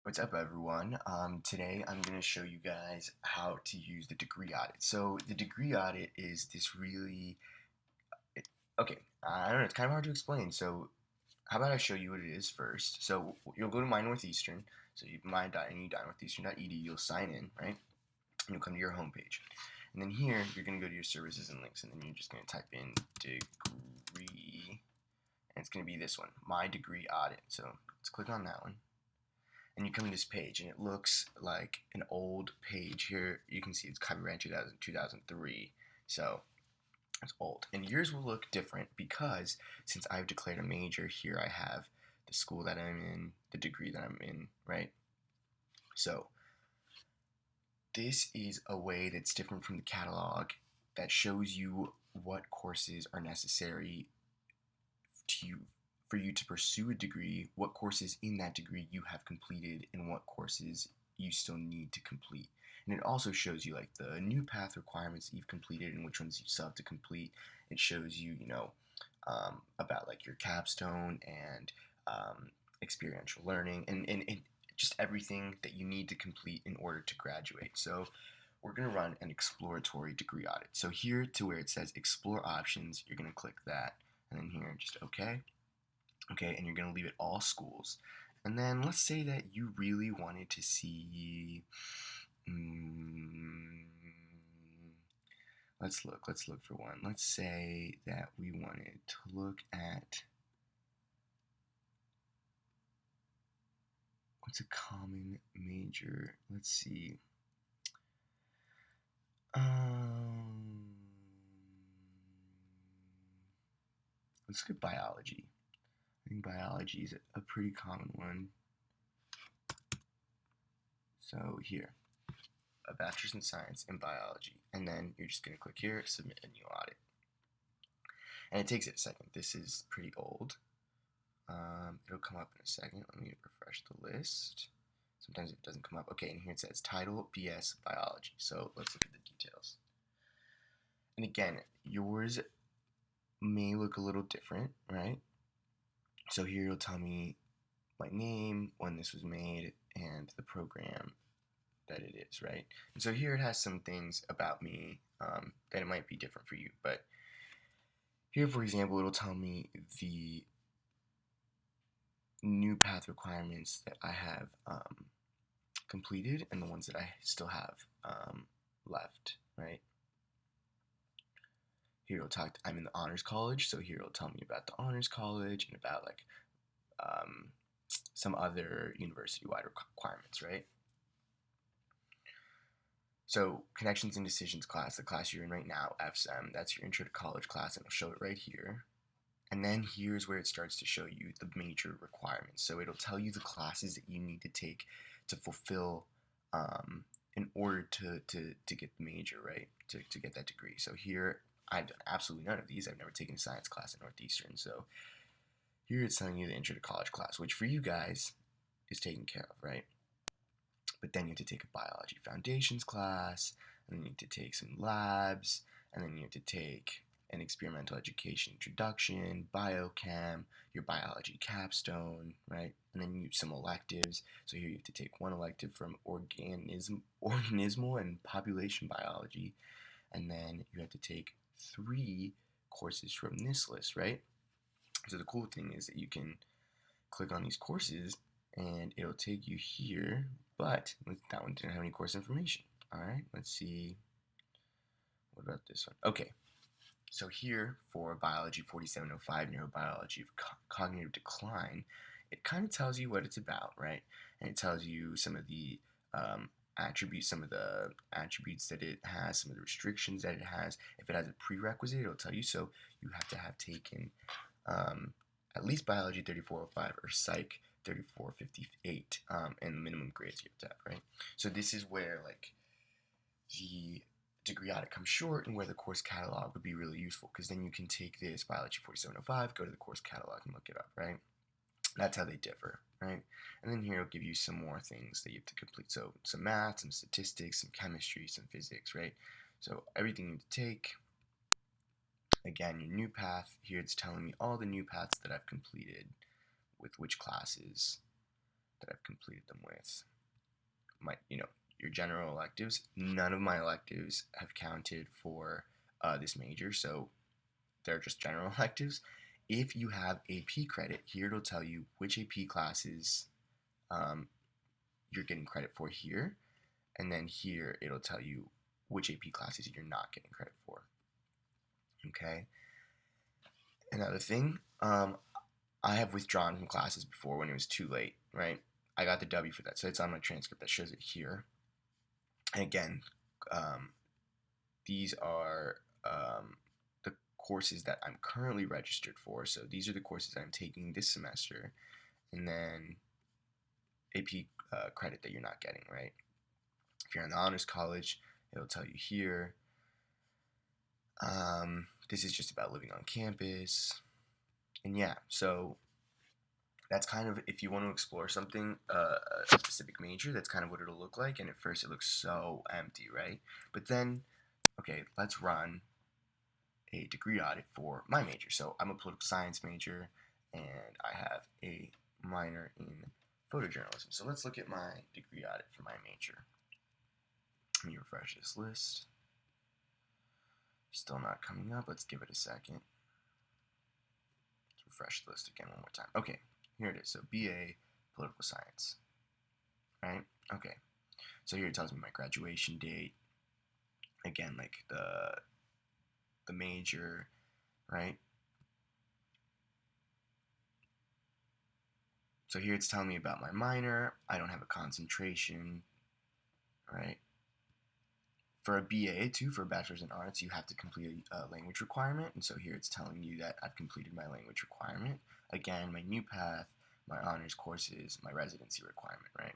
What's up, everyone? Today I'm going to show you guys how to use the degree audit. So the degree audit is this really, okay, I don't know, it's kind of hard to explain. So how about I show you what it is first? So you'll go to My Northeastern, so my.northeastern.edu, you'll sign in, right? And you'll come to your homepage. And then here, you're going to go to your services and links, and then you're just going to type in degree, and it's going to be this one, My Degree Audit. So let's click on that one. And you come to this page, and it looks like an old page. Here you can see it's copyright 2003, so it's old. And yours will look different because since I've declared a major, here I have the school that I'm in, the degree that I'm in, right? So this is a way that's different from the catalog that shows you what courses are necessary to you for you to pursue a degree, what courses in that degree you have completed, and what courses you still need to complete. And it also shows you like the new path requirements that you've completed and which ones you still have to complete. It shows you, about like your capstone and experiential learning and just everything that you need to complete in order to graduate. So we're going to run an exploratory degree audit. So here to where it says explore options, you're going to click that, and then here just okay. Okay, and you're going to leave it all schools. And then let's say that you really wanted to see, let's look for one. Let's say that we wanted to look at, what's a common major? Let's see. Let's look at biology. I think biology is a pretty common one. So here, a bachelor's in science in biology, and then you're just going to click here, submit a new audit. And it takes it a second. This is pretty old. It'll come up in a second. Let me refresh the list. Sometimes it doesn't come up. Okay, and here it says title BS biology. So let's look at the details. And again, yours may look a little different, right? So here it'll tell me my name, when this was made, and the program that it is, right? And so here it has some things about me that it might be different for you. But here, for example, it'll tell me the new path requirements that I have completed and the ones that I still have left, right? Here it'll talk, I'm in the honors college, so here it'll tell me about the honors college and about like some other university-wide requirements, right? So connections and decisions class, the class you're in right now, FSM, that's your intro to college class, and it'll show it right here. And then here's where it starts to show you the major requirements. So it'll tell you the classes that you need to take to fulfill in order to get the major, right? To get that degree. So here, I've done absolutely none of these. I've never taken a science class at Northeastern. So here it's telling you the intro to college class, which for you guys is taken care of, right? But then you have to take a biology foundations class, and then you have to take some labs, and then you have to take an experimental education introduction, biochem, your biology capstone, right? And then some electives. So here you have to take one elective from organismal and population biology, and then you have to take 3 courses from this list, right? So the cool thing is that you can click on these courses and it'll take you here, but that one didn't have any course information. All right, let's see. What about this one? Okay, so here for biology 4705, neurobiology of cognitive decline, it kind of tells you what it's about, right? And it tells you some of the attributes, some of the attributes that it has, some of the restrictions that it has. If it has a prerequisite, it'll tell you. So you have to have taken at least biology 3405 or psych 3458, and the minimum grades you have to have, right? So this is where like the degree audit comes short and where the course catalog would be really useful, because then you can take this biology 4705, go to the course catalog and look it up, right? That's how they differ, right? And then here it'll give you some more things that you have to complete. So some math, some statistics, some chemistry, some physics, right? So everything you need to take. Again, your new path, here it's telling me all the new paths that I've completed with which classes that I've completed them with. Your general electives. None of my electives have counted for this major, so they're just general electives. If you have AP credit, here it'll tell you which AP classes you're getting credit for here, and then here it'll tell you which AP classes you're not getting credit for. Okay. Another thing, I have withdrawn from classes before when it was too late, right? I got the W for that, so it's on my transcript that shows it here. And again, these are the courses that I'm currently registered for. So these are the courses that I'm taking this semester, and then AP credit that you're not getting, right? If you're in the honors college, it'll tell you here. This is just about living on campus. And yeah, so that's kind of, if you want to explore something, a specific major, that's kind of what it'll look like. And at first it looks so empty, right? But then, okay, let's run a degree audit for my major. So I'm a political science major, and I have a minor in photojournalism. So let's look at my degree audit for my major. Let me refresh this list. Still not coming up. Let's give it a second. Let's refresh the list again one more time. Okay, here it is. So BA Political Science. Right? Okay. So here it tells me my graduation date. Again, like the major, right? So here it's telling me about my minor. I don't have a concentration, right? For a BA too, for a bachelor's in arts, you have to complete a language requirement. And so here it's telling you that I've completed my language requirement. Again, my new path, my honors courses, my residency requirement, right?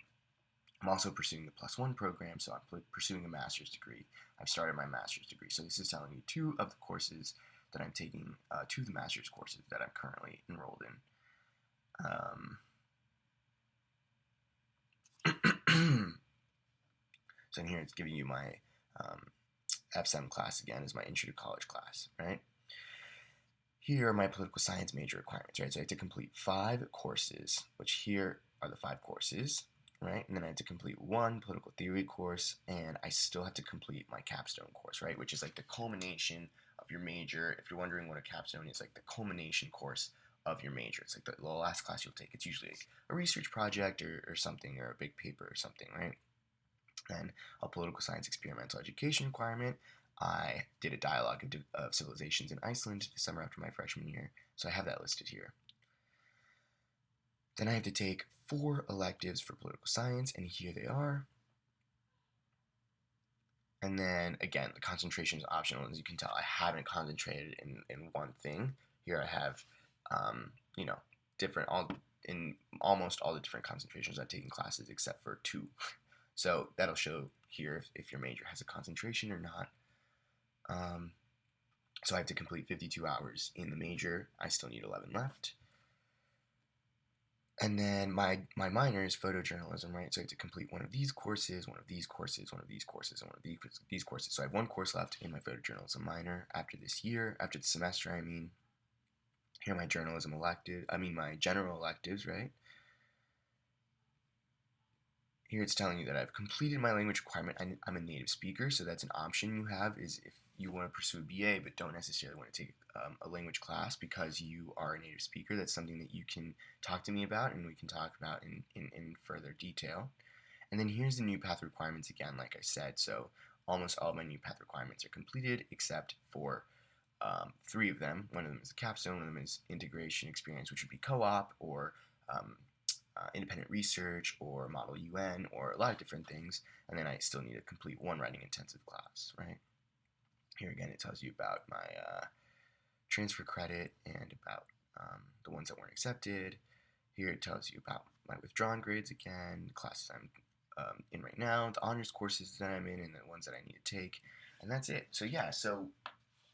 I'm also pursuing the +1 program, so I'm pursuing a master's degree. I've started my master's degree. So this is telling you 2 of the courses that I'm taking, 2 of the master's courses that I'm currently enrolled in. So in here it's giving you my F7 class again is my intro to college class, right? Here are my political science major requirements, right? So I have to complete 5 courses, which here are the 5 courses, right? And then I have to complete 1 political theory course, and I still have to complete my capstone course, right? Which is like the culmination of your major. If you're wondering what a capstone is, like the culmination course of your major. It's like the last class you'll take. It's usually like a research project or something, or a big paper or something, right? Then a political science experimental education requirement. I did a dialogue of civilizations in Iceland the summer after my freshman year, so I have that listed here. Then I have to take 4 electives for political science, and here they are. And then again, the concentration is optional. As you can tell, I haven't concentrated in one thing. Here I have, in almost all the different concentrations I've taken classes except for 2. So that'll show here if your major has a concentration or not. So I have to complete 52 hours in the major. I still need 11 left. And then my minor is photojournalism, right? So I have to complete 1 of these courses, 1 of these courses, 1 of these courses, and 1 of these courses. So I have 1 course left in my photojournalism minor after this year, after the semester, I mean. Here are my my general electives, right? Here it's telling you that I've completed my language requirement. I'm a native speaker, so that's an option you have, is if you want to pursue a BA but don't necessarily want to take a language class because you are a native speaker. That's something that you can talk to me about, and we can talk about in further detail. And then here's the new path requirements again, like I said. So almost all of my new path requirements are completed except for 3 of them. 1 of them is a capstone, 1 of them is integration experience, which would be co-op or independent research or model UN or a lot of different things. And then I still need to complete 1 writing intensive class, right? Here again, it tells you about my transfer credit and about the ones that weren't accepted. Here it tells you about my withdrawn grades again, the classes I'm in right now, the honors courses that I'm in, and the ones that I need to take. And that's it. So yeah, so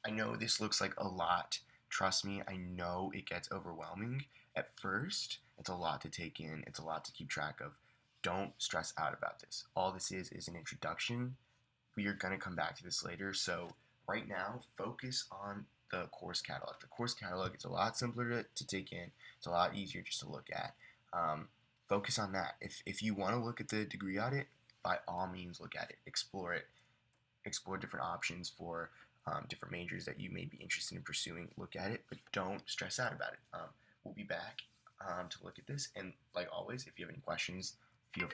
I know this looks like a lot. Trust me, I know it gets overwhelming at first. It's a lot to take in. It's a lot to keep track of. Don't stress out about this. All this is an introduction. We are going to come back to this later. So right now, focus on the course catalog. The course catalog is a lot simpler to take in. It's a lot easier just to look at. focus on that. If you want to look at the degree audit, by all means look at it, explore it, explore different options for different majors that you may be interested in pursuing. Look at it, but don't stress out about it. We'll be back to look at this, and like always, if you have any questions,